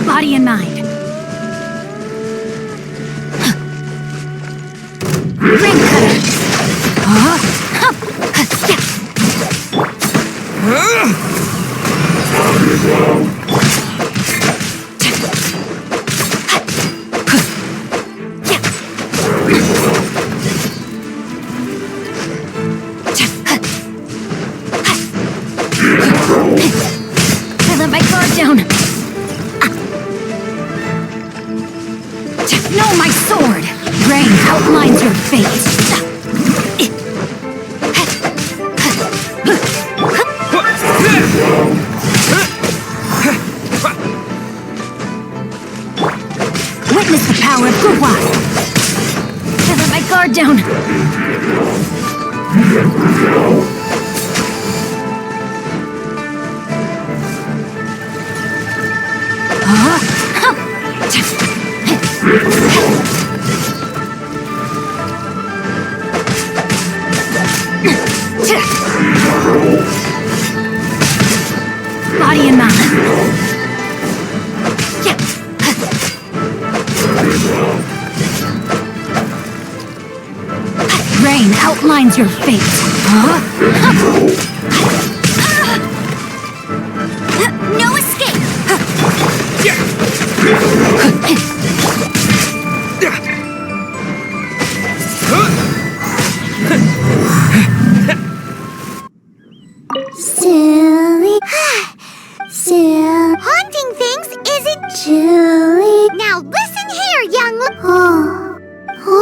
Body and mind. Ring cutter. I let my guard down. No, my sword! Rain outlines your fate. Witness the power of Gurwa. I let my guard down. Body and mind. Rain outlines your fate. No escape. Silly. Silly. Haunting things isn't chilly. Now listen here, young... Oh,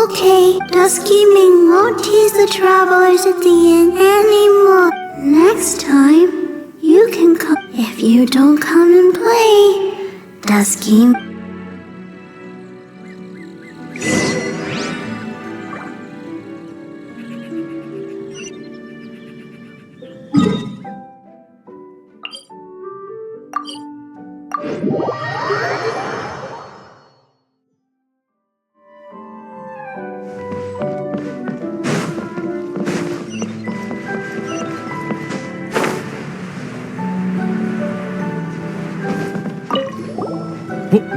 okay. Duskyming won't tease the travelers at the inn anymore. Next time, you can come if you don't come and play. Dusky.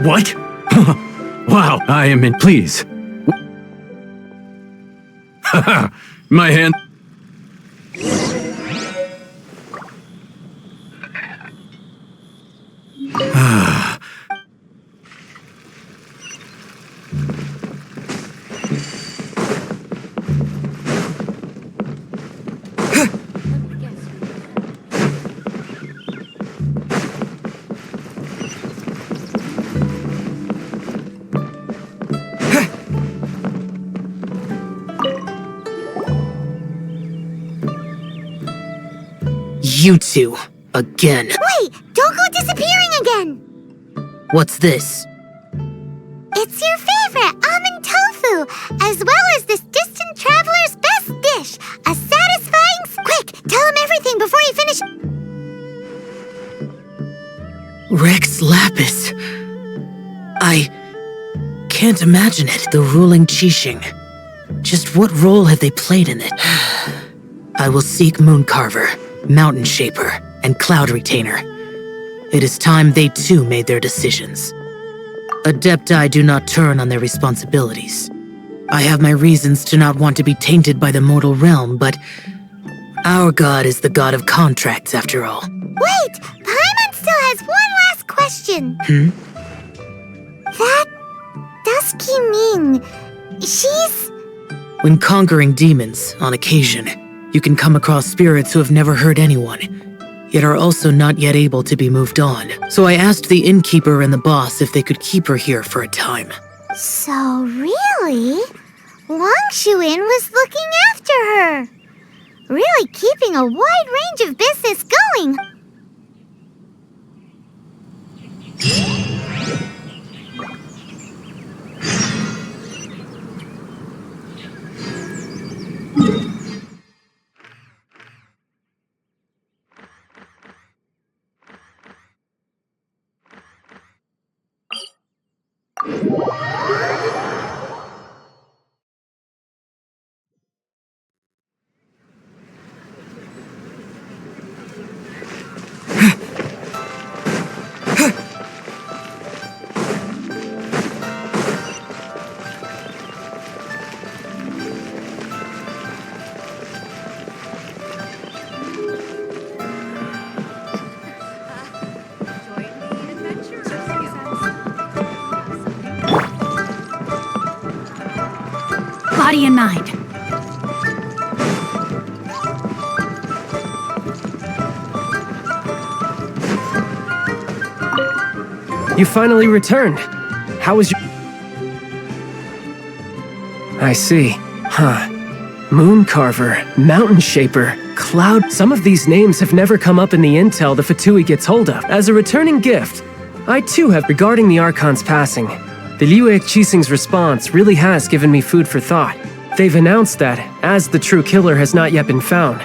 What? Wow, I am in. Please. My hand. You two, again. Wait! Don't go disappearing again! What's this? It's your favorite almond tofu, as well as this distant traveler's best dish, a satisfying... Quick, tell him everything before he finishes... Rex Lapis. I can't imagine it. The ruling Qixing. Just what role have they played in it? I will seek Mooncarver, Mountain Shaper, and Cloud Retainer. It is time they too made their decisions. Adepti do not turn on their responsibilities. I have my reasons to not want to be tainted by the mortal realm, but our god is the god of contracts after all. Wait! Paimon still has one last question. That... Dusky Ming... she's... When conquering demons, on occasion, you can come across spirits who have never hurt anyone, yet are also not yet able to be moved on. So I asked the innkeeper and the boss if they could keep her here for a time. So really? Wangshu Inn was looking after her. Really keeping a wide range of business going. Body and mind. You finally returned. How was your... I see. Huh. Moon Carver, Mountain Shaper, Cloud... Some of these names have never come up in the intel the Fatui gets hold of. As a returning gift, I too have... Regarding the Archon's passing, the Liyue Qixing's response really has given me food for thought. They've announced that, as the true killer has not yet been found,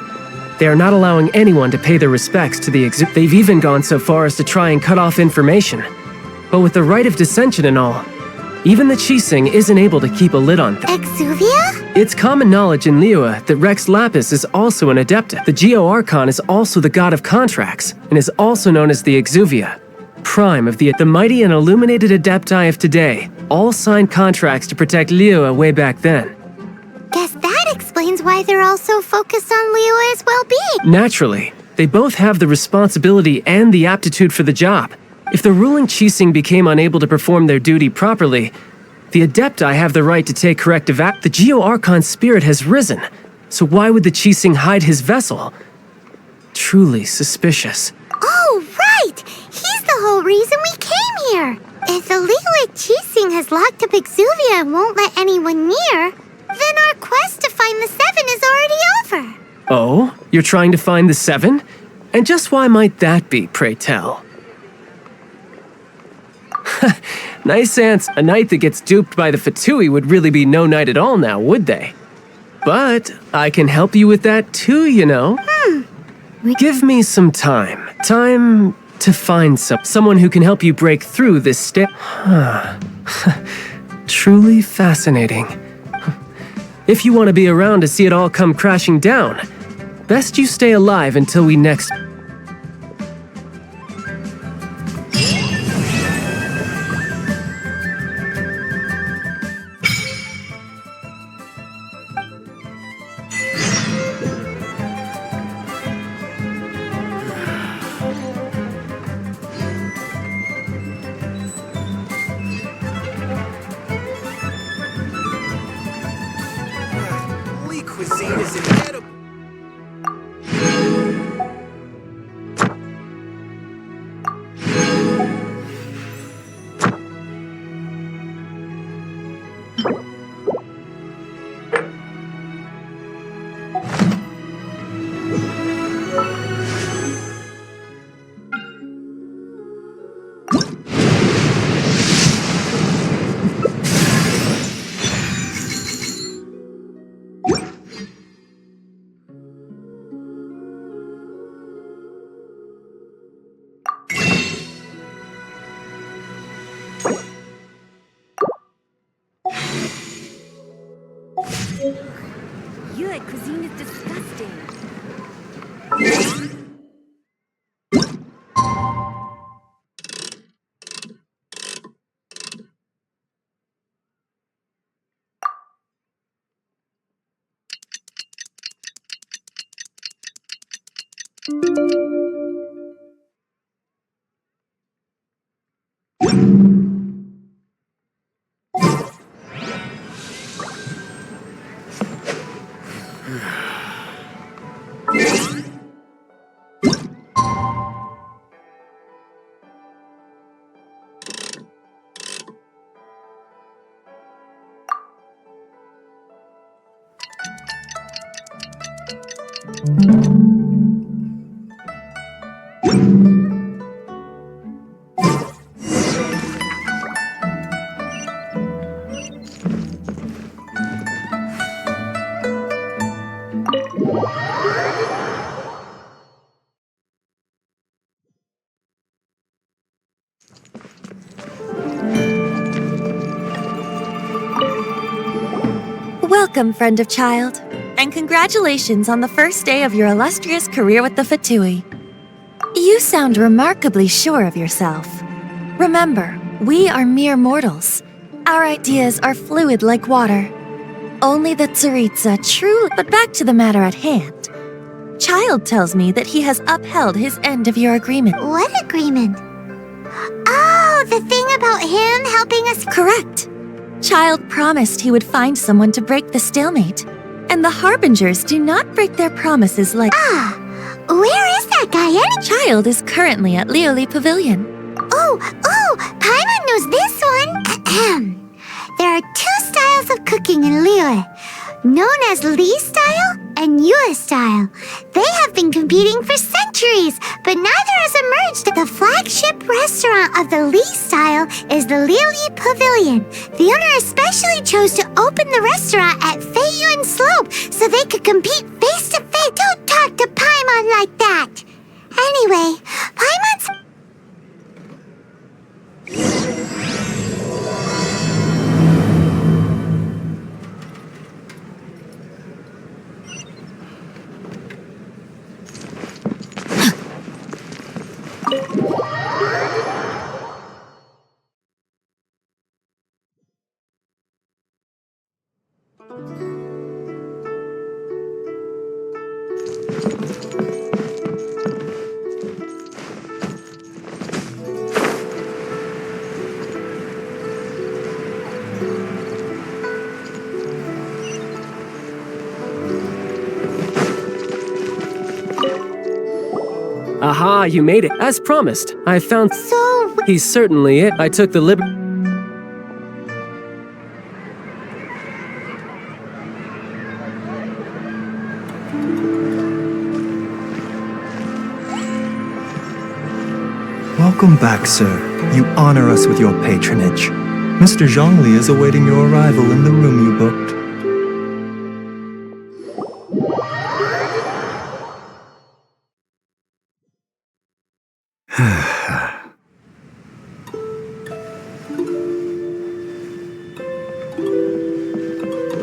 they are not allowing anyone to pay their respects to the They've even gone so far as to try and cut off information. But with the right of dissension and all, even the Qixing isn't able to keep a lid on things. Exuvia? It's common knowledge in Liyue that Rex Lapis is also an Adepta. The Geo-Archon is also the god of contracts, and is also known as the Exuvia, prime of the mighty and illuminated Adepti of today, all signed contracts to protect Liyue way back then. Guess that explains why they're all so focused on Liyue's well-being. Naturally, they both have the responsibility and the aptitude for the job. If the ruling Qixing became unable to perform their duty properly, the Adepti have the right to take corrective act. The Geo-Archon's spirit has risen, so why would the Qixing hide his vessel? Truly suspicious. Oh, right! He's the whole reason we came here! If the Liyue Qixing has locked up Exuvia and won't let anyone near, then our quest to find the Seven is already over. Oh? You're trying to find the Seven? And just why might that be, pray tell? Nice answer. A knight that gets duped by the Fatui would really be no knight at all now, would they? But I can help you with that too, you know. Give me some time. Time to find someone who can help you break through this Truly fascinating. If you want to be around to see it all come crashing down, best you stay alive until we next... Cuisine is incredible. Your cuisine is disgusting. Welcome, friend of child, and congratulations on the first day of your illustrious career with the Fatui. You sound remarkably sure of yourself. Remember, we are mere mortals. Our ideas are fluid like water. Only the Tsaritsa truly... But back to the matter at hand. Child tells me that he has upheld his end of your agreement. What agreement? Oh, the thing about him helping us... Correct. Child promised he would find someone to break the stalemate. And the Harbingers do not break their promises like... Ah, where is that guy anyway? Child is currently at Liyue Pavilion. Oh, Paimon knows this one. There are two styles of cooking in Liyue, known as Li style and Yue style. They have been competing for centuries, but neither has emerged. The flagship restaurant of the Li style is the Liyue Pavilion. The owner especially chose to open the restaurant at Feiyuan Slope so they could compete face to face. Don't talk to Paimon like that. Anyway, Paimon's... Aha, you made it. As promised, I found... So... He's certainly it. I took the liberty... Welcome back, sir. You honor us with your patronage. Mr. Zhongli is awaiting your arrival in the room you booked.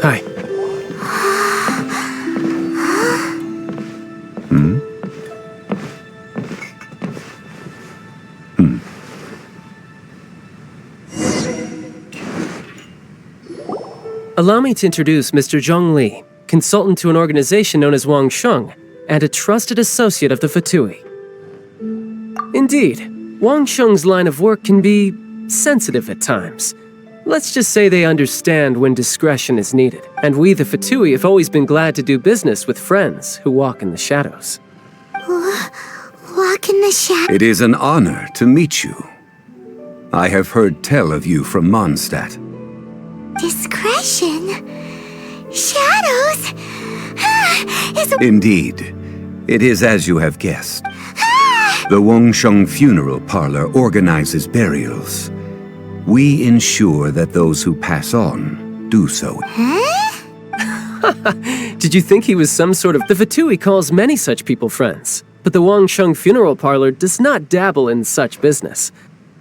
Hi. Allow me to introduce Mr. Zhong Li, consultant to an organization known as Wang Sheng, and a trusted associate of the Fatui. Indeed, Wang Sheng's line of work can be sensitive at times. Let's just say they understand when discretion is needed, and we, the Fatui, have always been glad to do business with friends who walk in the shadows. Walk in the shadows. It is an honor to meet you. I have heard tell of you from Mondstadt. Discretion? Shadows? Indeed. It is as you have guessed. The Wangsheng Funeral Parlor organizes burials. We ensure that those who pass on do so. Did you think he was some sort of... The Fatui calls many such people friends, but the Wangsheng Funeral Parlor does not dabble in such business.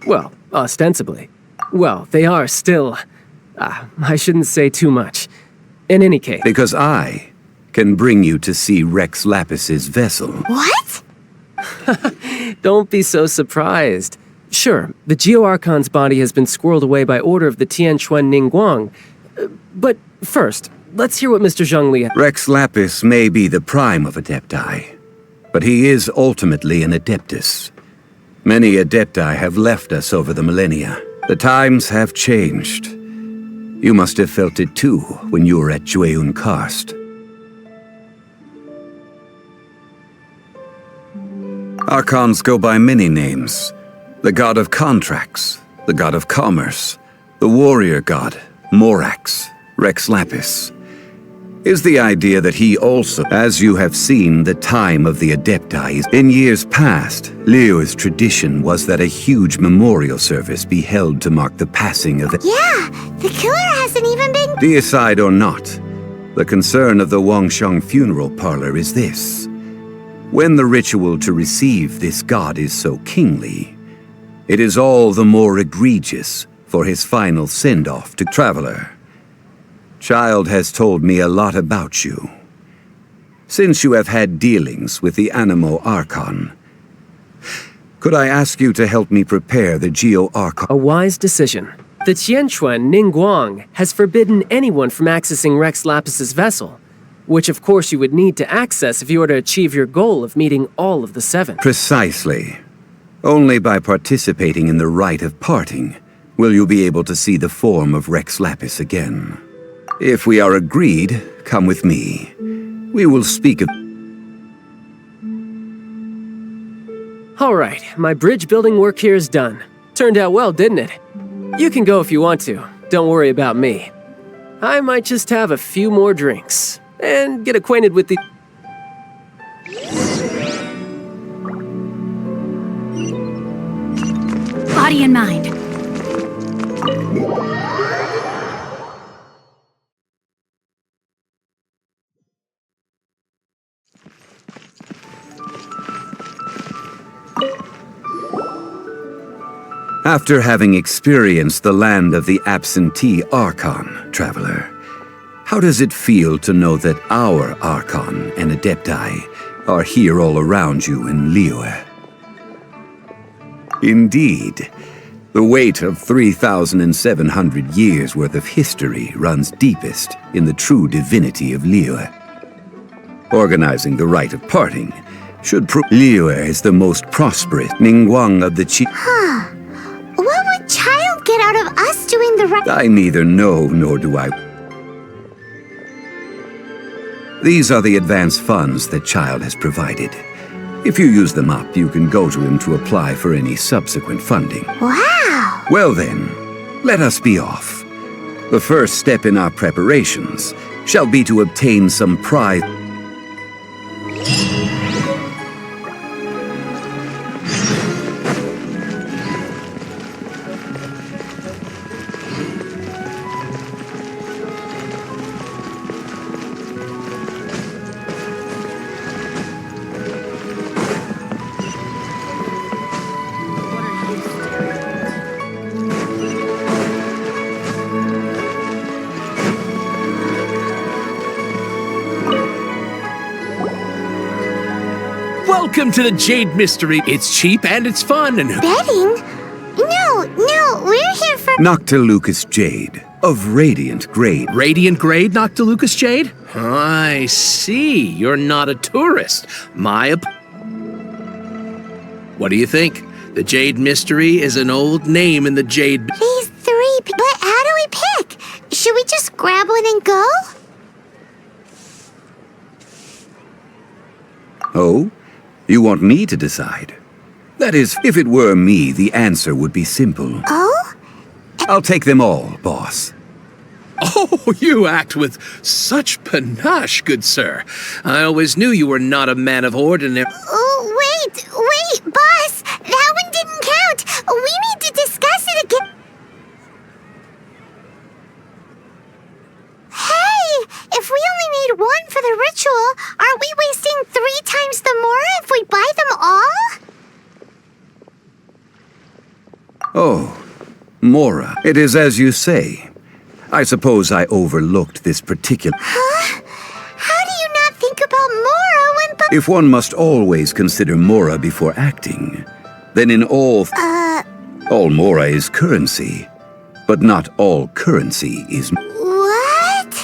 Well, ostensibly. Well, they are still... I shouldn't say too much. In any case... Because I can bring you to see Rex Lapis's vessel. What? Don't be so surprised. Sure, the Geo-Archon's body has been squirreled away by order of the Tianquan Ningguang. But first, let's hear what Mr. Zhongli... Rex Lapis may be the prime of Adepti, but he is ultimately an Adeptus. Many Adepti have left us over the millennia. The times have changed. You must have felt it too when you were at Jueyun Karst. Archons go by many names. The god of contracts, the god of commerce, the warrior god, Morax, Rex Lapis. is the idea that he also, as you have seen, the time of the Adepti. In years past, Liyue's tradition was that a huge memorial service be held to mark the passing of the... Yeah, the killer hasn't even been... Deicide or not, the concern of the Wangsheng funeral parlor is this. When the ritual to receive this god is so kingly, it is all the more egregious for his final send-off to Traveler. Child has told me a lot about you. Since you have had dealings with the Animo Archon, could I ask you to help me prepare the Geo Archon? A wise decision. The Tianquan Ningguang has forbidden anyone from accessing Rex Lapis's vessel, which of course you would need to access if you were to achieve your goal of meeting all of the 7. Precisely. Only by participating in the rite of parting will you be able to see the form of Rex Lapis again. If we are agreed, come with me. We will speak of... All right, my bridge building work here is done. Turned out well, didn't it? You can go if you want to. Don't worry about me. I might just have a few more drinks and get acquainted with the... Body and mind. After having experienced the land of the absentee Archon, Traveler, how does it feel to know that our Archon and Adepti are here all around you in Liyue? Indeed, the weight of 3,700 years' worth of history runs deepest in the true divinity of Liyue. Organizing the rite of parting should prove Liyue is the most prosperous Ningguang of the Huh. What would Child get out of us doing the right... I neither know nor do I. These are the advance funds that Child has provided. If you use them up, you can go to him to apply for any subsequent funding. Wow! Well then, let us be off. The first step in our preparations shall be to obtain some prize. Welcome to the Jade Mystery. It's cheap and it's fun and... Betting? No, we're here for... Noctilucous Jade, of Radiant Grade. Radiant Grade, Noctilucous Jade? I see. You're not a tourist. What do you think? The Jade Mystery is an old name in the Jade... These 3 but how do we pick? Should we just grab one and go? Oh? You want me to decide? That is, if it were me, the answer would be simple. Oh? I'll take them all, boss. Oh, you act with such panache, good sir. I always knew you were not a man of ordinary... Oh, wait, boss! That one didn't count! We need to discuss it again! Hey! If we only need one for the ritual, aren't we wasting 3 times the more if we buy them all? Oh, Mora, it is as you say. I suppose I overlooked this particular... Huh? How do you not think about Mora when... If one must always consider Mora before acting, then in all Mora is currency, but not all currency is... What?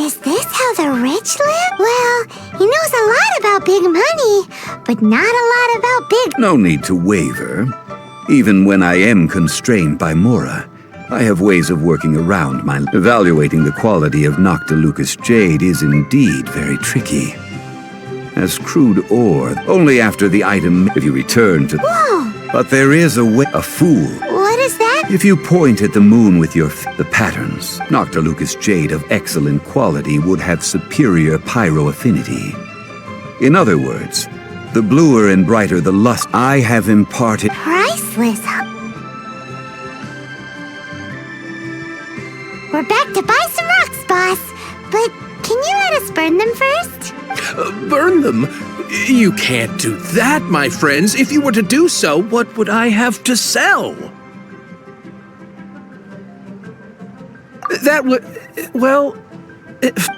Is this how the rich live? Well, he knows a lot about big money, but not a lot about big... No need to waver. Even when I am constrained by Mora, I have ways of working around my... Evaluating the quality of Noctilucous Jade is indeed very tricky. As crude ore, only after the item if you return to... Whoa! But there is a way... A fool. What is that? If you point at the moon with the patterns, Noctilucous jade of excellent quality would have superior pyro affinity. In other words, the bluer and brighter the lust I have imparted. Priceless, huh? We're back to buy some rocks, boss. But can you let us burn them first? Burn them? You can't do that, my friends. If you were to do so, what would I have to sell? That would... well...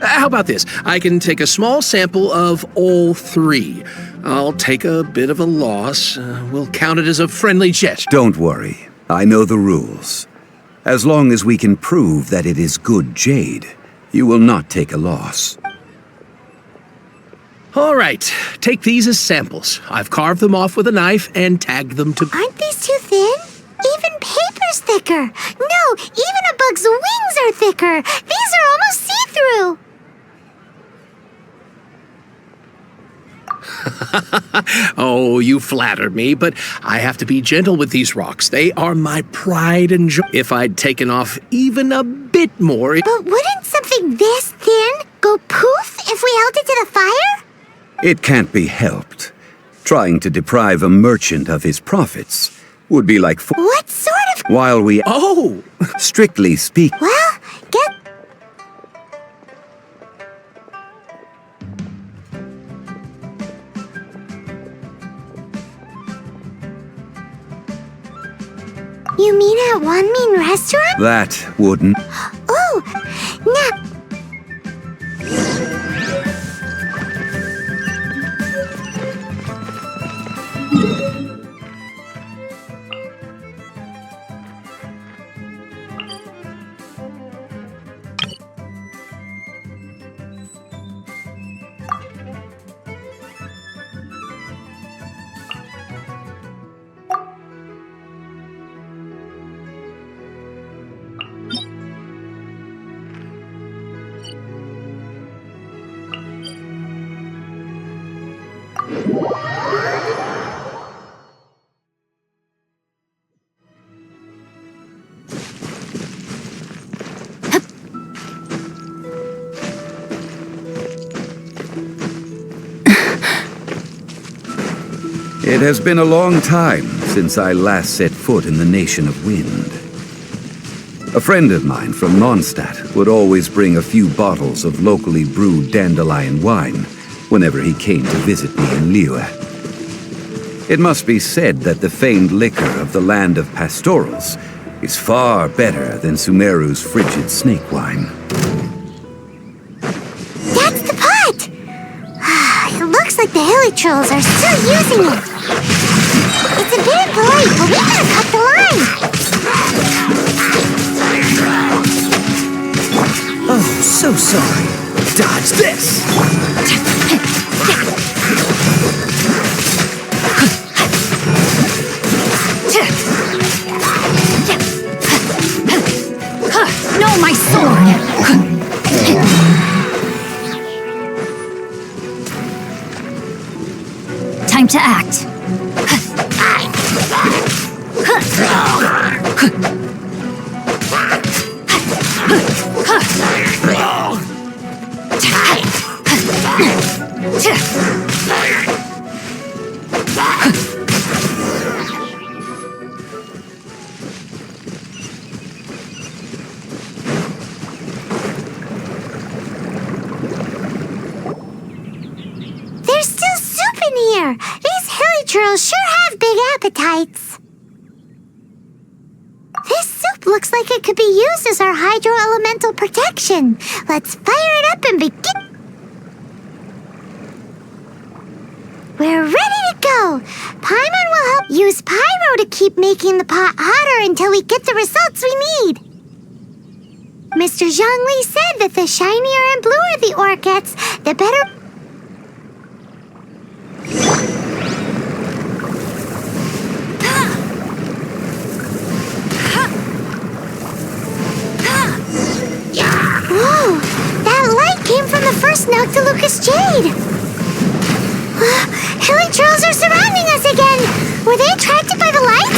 how about this? I can take a small sample of all three. I'll take a bit of a loss. We'll count it as a friendly jet. Don't worry. I know the rules. As long as we can prove that it is good jade, you will not take a loss. All right. Take these as samples. I've carved them off with a knife and tagged them to... Aren't these too thin? Even paper's thicker. No, even a bug's wings are thicker. These are almost see-through. Oh, you flatter me, but I have to be gentle with these rocks. They are my pride and joy. If I'd taken off even a bit more... But wouldn't something this thin go poof if we held it to the fire? It can't be helped. Trying to deprive a merchant of his profits would be like... What sort of... While we... Oh! Strictly speaking... Well, get... You mean at One Mean Restaurant? That wouldn't... Oh, now... It has been a long time since I last set foot in the Nation of Wind. A friend of mine from Mondstadt would always bring a few bottles of locally brewed dandelion wine whenever he came to visit me in Liyue. It must be said that the famed liquor of the land of pastorals is far better than Sumeru's frigid snake wine. That's the pot! It looks like the hilly trolls are still using it. It's a bit impolite, but we gotta cut the line. Oh, so sorry. Dodge this! No, my sword! Time to act. There's still soup in here. These hilly trolls sure have big appetites. This soup looks like it could be used as our hydro-elemental protection. Let's fire it up and begin. We're ready to go. Paimon will help use pyro to keep making the pot hotter until we get the results we need. Mr. Zhongli said that the shinier and bluer the ore gets, the better... Whoa! That light came from the first Noctilucous jade! Hilly trolls are surrounding us again! Were they attracted by the light?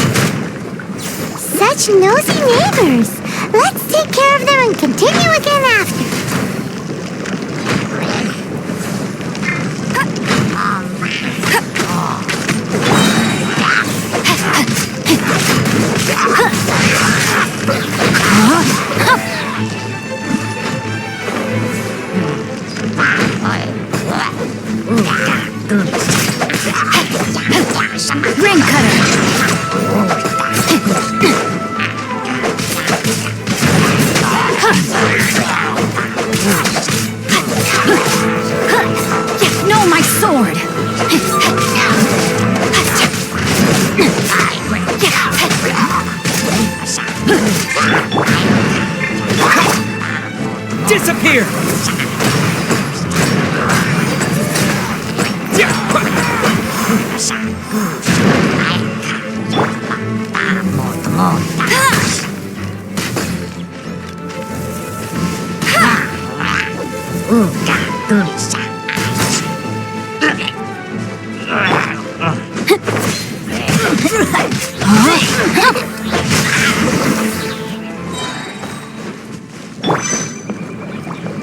Such nosy neighbors. Let's take care of them and continue again after. Ring cutter. No, my sword. Disappear!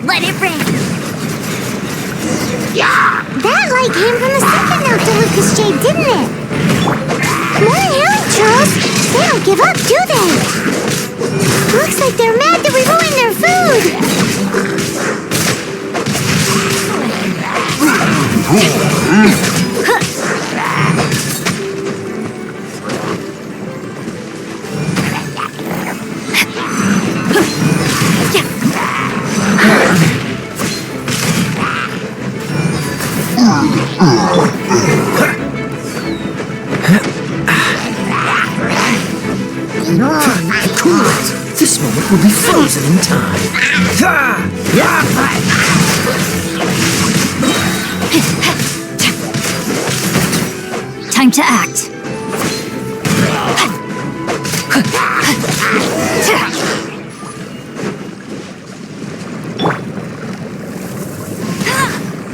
Let it rain. That light came from the second Noctilucous Jade, didn't it? More healing trolls. They don't give up, do they? Looks like they're mad that we ruined their food. This moment will be frozen in time. Time to act.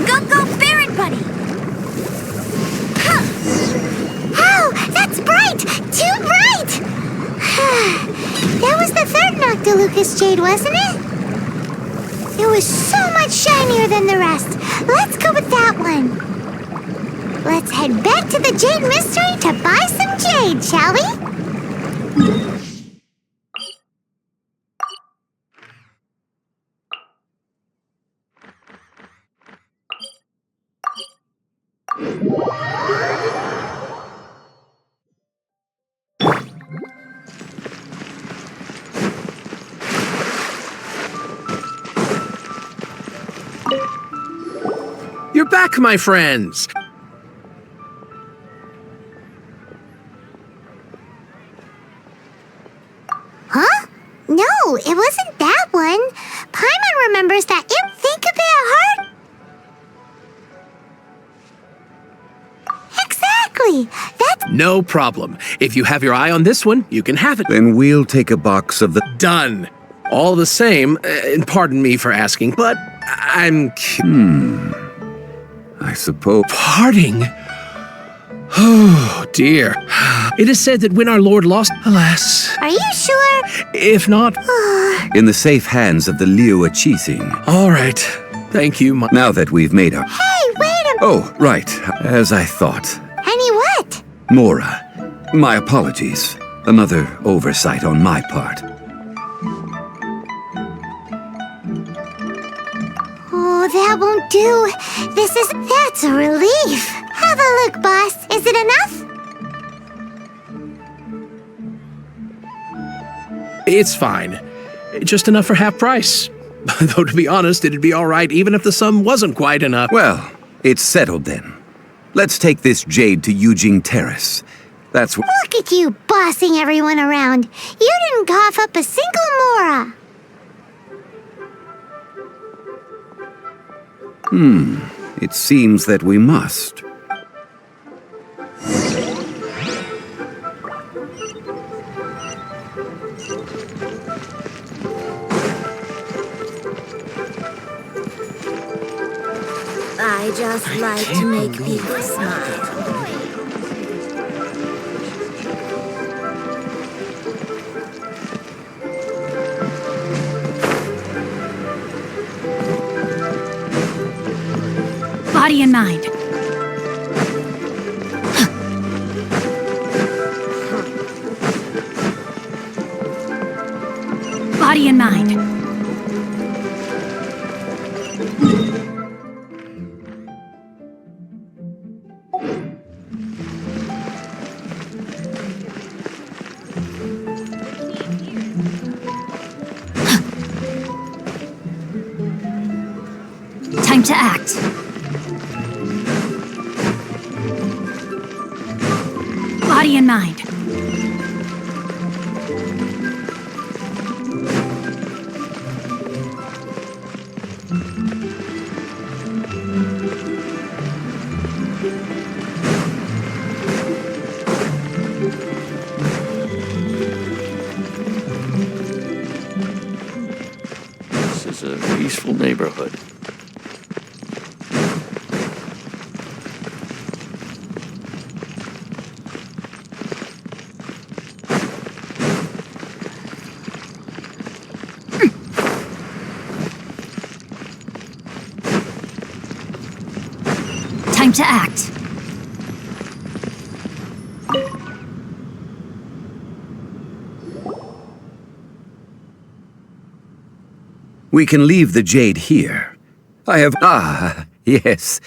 Go, Baron Bunny! Oh, that's bright! Too bright! That was the third Noctilucous Jade, wasn't it? It was so much shinier than the rest. Let's go with that one. Let's head back to the Jade Mystery to buy some jade, shall we? You're back, my friends. Huh? No, it wasn't that one. Paimon remembers that. Think a bit hard. Exactly. That's No problem. If you have your eye on this one, you can have it. Then we'll take a box of the... Done. All the same, and pardon me for asking, but I'm... I suppose... Parting? Oh, dear. It is said that when our Lord lost... Alas. Are you sure? If not... In the safe hands of the Liyue. All right. Thank you, Now that we've made our... Hey, wait a... Oh, right. As I thought. Any what? Mora, my apologies. Another oversight on my part. Oh, that won't do. That's a relief. Have a look, boss. Is it enough? It's fine. Just enough for half price. Though, to be honest, it'd be all right even if the sum wasn't quite enough. Well, it's settled then. Let's take this jade to Yujing Terrace. That's what... Look at you bossing everyone around. You didn't cough up a single Mora. It seems that we must. I just like to make people smile. Body and mind. Body and mind. Time to act. Body and mind. This is a peaceful neighborhood. Time to act. We can leave the jade here. I have... yes.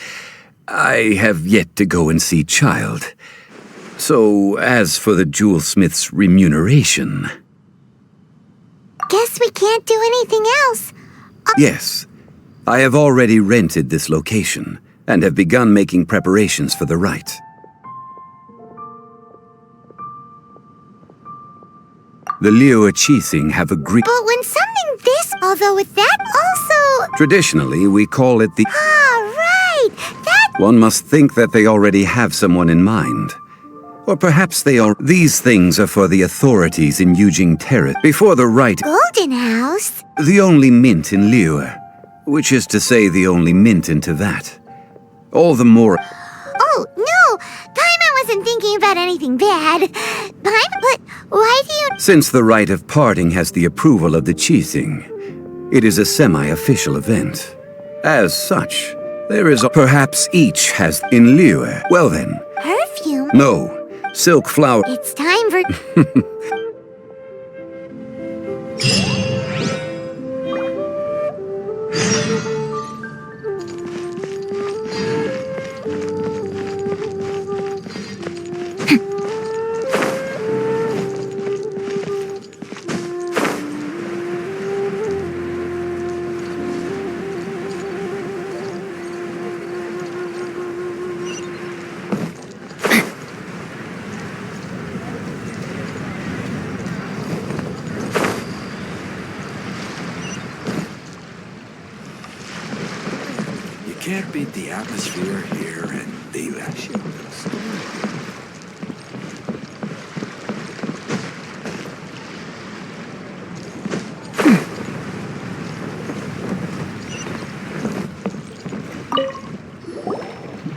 I have yet to go and see Child. So, as for the jewelsmith's remuneration... Guess we can't do anything else. Yes. I have already rented this location, and have begun making preparations for the rite. The Liyue Qixing have agreed... But when something this, although with that also... Traditionally, we call it the... right! That... One must think that they already have someone in mind. Or perhaps they are... These things are for the authorities in Yujing Terrace. Before the rite... Golden House? The only mint in Liyue. Which is to say the only mint in Teyvat. All the more... Oh, no! Paimon wasn't thinking about anything bad. Paimon, but why do you... Since the rite of parting has the approval of the Qixing, it is a semi-official event. As such, there is a... Perhaps each has... In Liyue. Well then... Perfume? No. Silk flower... It's time for... Can't beat the atmosphere here in Teyvat.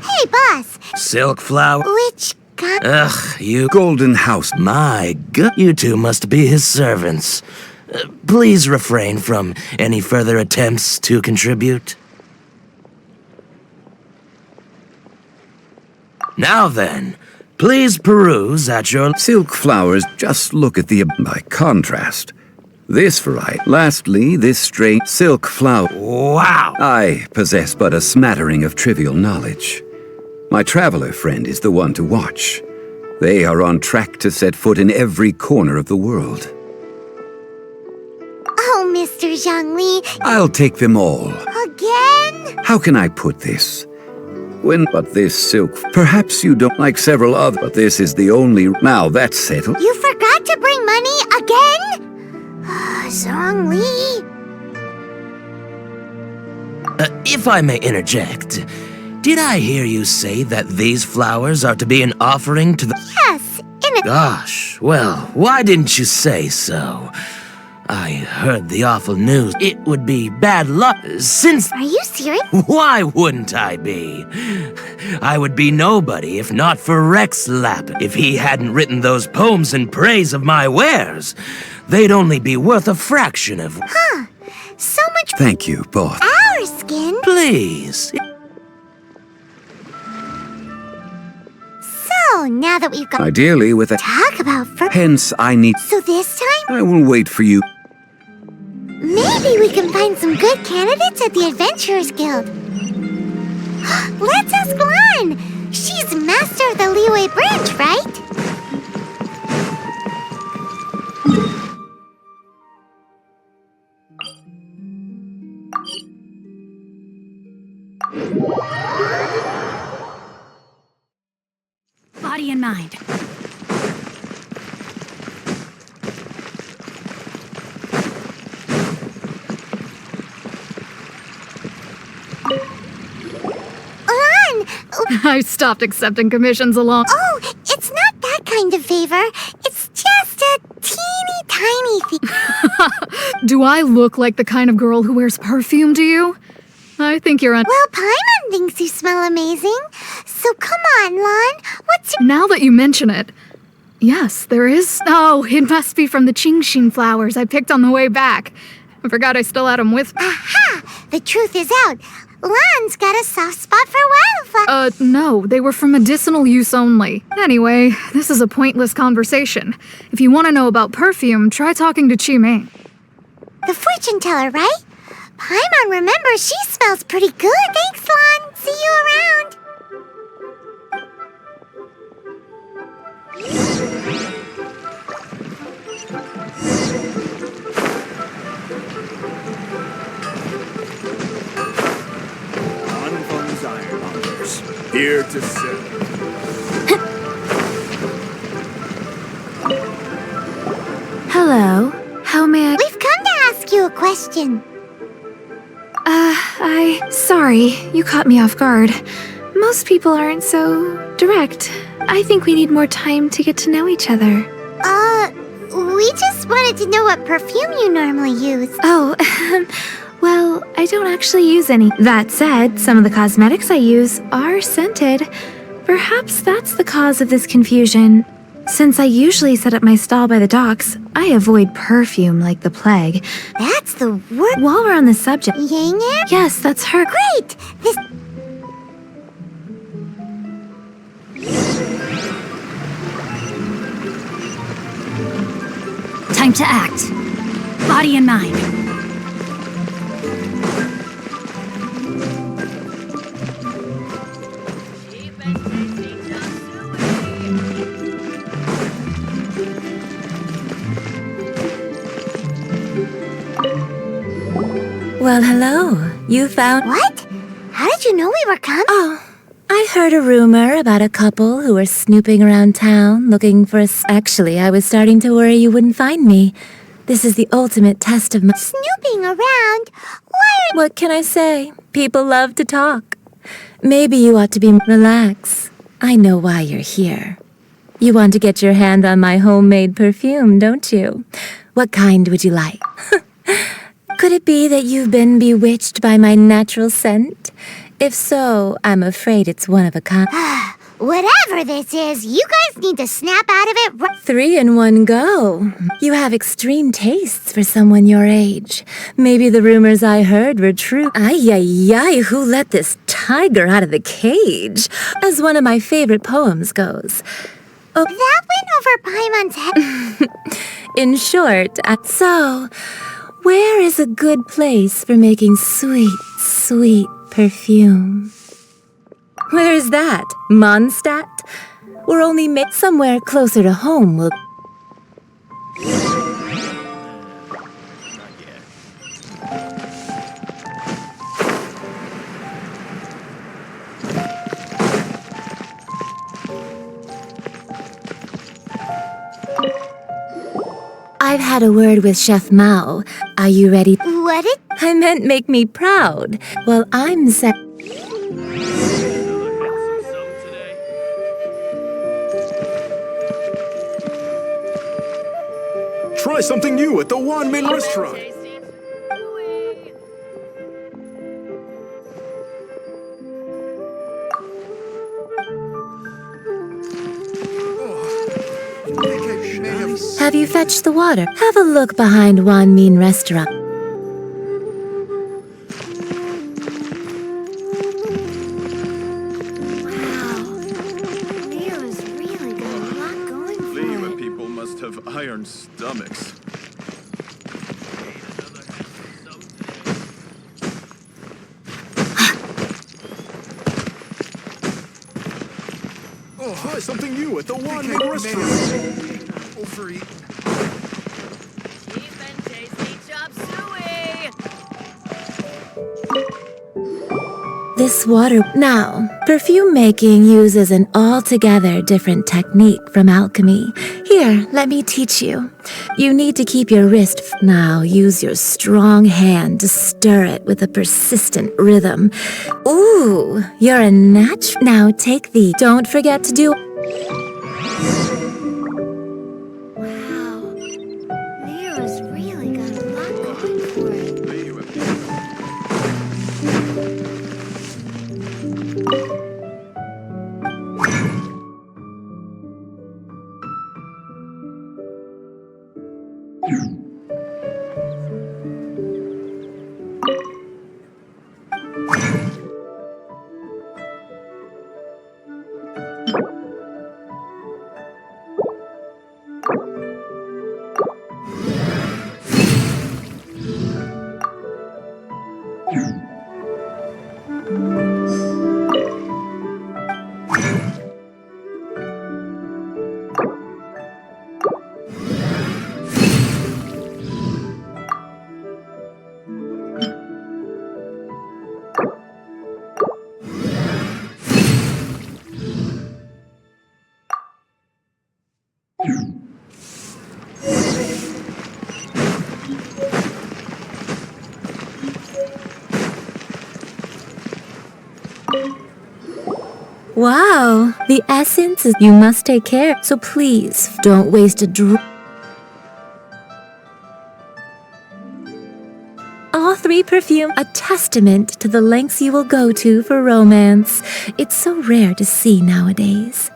Hey, boss! Silk flower? Which kind? Ugh, you... Golden House. My god, you two must be his servants. Please refrain from any further attempts to contribute. Now then, please peruse at your... Silk flowers, just look at the... By contrast, this variety. Lastly, this strange silk flower... Wow! I possess but a smattering of trivial knowledge. My traveler friend is the one to watch. They are on track to set foot in every corner of the world. Oh, Mr. Zhongli. I'll take them all. Again? How can I put this? But this silk, perhaps you don't like several other, but this is the only, now that's settled. You forgot to bring money again? Zhongli. If I may interject, did I hear you say that these flowers are to be an offering to the... Yes, in a... Gosh, well, why didn't you say so? I heard the awful news. It would be bad luck since... Are you serious? Why wouldn't I be? I would be nobody if not for Rex Lap. If he hadn't written those poems in praise of my wares, they'd only be worth a fraction of... Huh. So much... Thank you, both. Our skin? Please. now that we've got... Ideally with a... Talk about first... Hence, I need... So this time, I will wait for you. maybe we can find some good candidates at the Adventurers Guild. Let's ask Lan! She's master of the Liyue branch, right? Body and mind. Lan! I stopped accepting commissions along. Oh, it's not that kind of favor. It's just a teeny tiny thing. Do I look like the kind of girl who wears perfume to you? I think you're Well, Paimon thinks you smell amazing. So come on, Lan. What's your... Now that you mention it, yes, there is. Oh, it must be from the Qingshin flowers I picked on the way back. I forgot I still had them with me. Aha! The truth is out. Lan's got a soft spot for wildflowers. No, they were for medicinal use only. Anyway, this is a pointless conversation. If you want to know about perfume, try talking to Qimei. The fortune teller, right? Paimon remembers she smells pretty good. Thanks, Lan. See you around. Anfun's Ironmongers, here to serve. Hello. How may I... We've come to ask you a question. Sorry, you caught me off guard. Most people aren't so direct. I think we need more time to get to know each other. We just wanted to know what perfume you normally use. Oh, well, I don't actually use any. That said, some of the cosmetics I use are scented. Perhaps that's the cause of this confusion. Since I usually set up my stall by the docks, I avoid perfume like the plague. That's the word. While we're on the subject... Yang? Yes, that's her. Great! This... Time to act. Body and mind. Well, hello. You found... What? How did you know we were coming? Oh, I heard a rumor about a couple who were snooping around town looking for us. Actually, I was starting to worry you wouldn't find me. This is the ultimate test of my... Snooping around? Why are... What can I say? People love to talk. Maybe you ought to be... Relax. I know why you're here. You want to get your hand on my homemade perfume, don't you? What kind would you like? Could it be that you've been bewitched by my natural scent? If so, I'm afraid it's one of a kind. Whatever this is, you guys need to snap out of it. 3 in one go. You have extreme tastes for someone your age. Maybe the rumors I heard were true. Ay, ay, ay, who let this tiger out of the cage? As one of my favorite poems goes. Oh, that went over Paimon's head. In short, so, where is a good place for making sweet, sweet perfume? Where is that? Mondstadt? We're only met somewhere closer to home. Will I've had a word with Chef Mao. Are you ready? What did... I meant make me proud. Well, I'm set. Try something new at the Wanmin restaurant. Have you fetched the water? Have a look behind Wanmin restaurant. Wow. Liyue is really iron stomachs. Oh, hi, something new at the one restaurant. Overeat. This water. Now, perfume making uses an altogether different technique from alchemy. Here, let me teach you. You need to keep your wrist. Now, use your strong hand to stir it with a persistent rhythm. Ooh, you're a natural. Now, take the. Don't forget to do. Nero's really got a lot going for it. Wow, the essence is. You must take care. So please, don't waste a drop. All three perfume, a testament to the lengths you will go to for romance. It's so rare to see nowadays.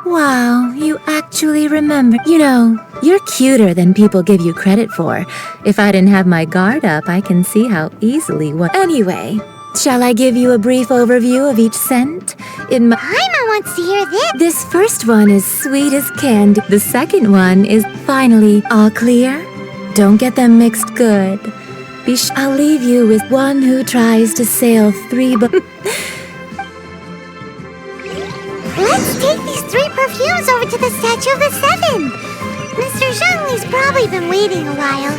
Wow, you actually remember. You know, you're cuter than people give you credit for. If I didn't have my guard up, I can see how easily what. Anyway, shall I give you a brief overview of each scent? Paimon wants to hear this. This first one is sweet as candy. The second one is finally all clear. Don't get them mixed good. I'll leave you with one who tries to sail three but. Let's take these 3 perfumes over to the Statue of the Seven. Mr. Zhongli's probably been waiting a while.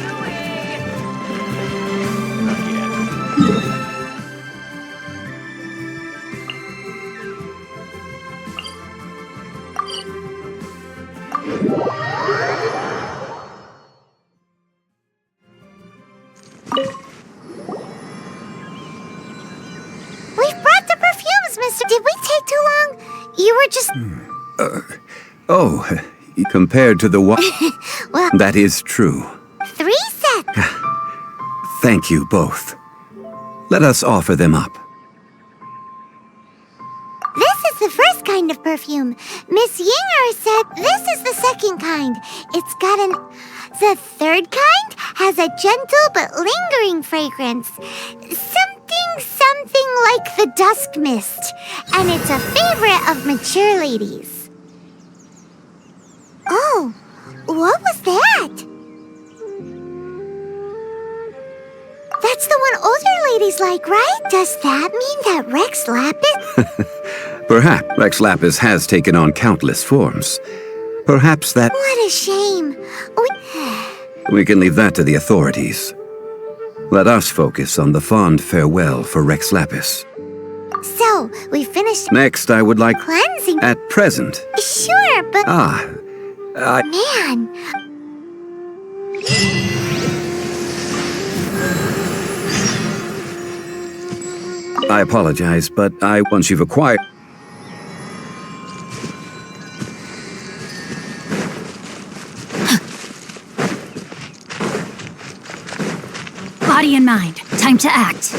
We've brought the perfumes, mister. Did we take too long? You were just... Compared to the one... Well... That is true. 3 sets. Thank you both. Let us offer them up. This is the first kind of perfume. Miss Yinger said this is the second kind. It's got an... The third kind has a gentle but lingering fragrance. Something like the dusk mist. And it's a favorite of mature ladies. Oh, what was that? That's the one older ladies like, right? Does that mean that Rex Lapis? Perhaps Rex Lapis has taken on countless forms. Perhaps that... What a shame. We can leave that to the authorities. Let us focus on the fond farewell for Rex Lapis. So, we finished... Next, I would like... Cleansing... At present... Sure, but... Man... I apologize, but once you've acquired... Body and mind, time to act.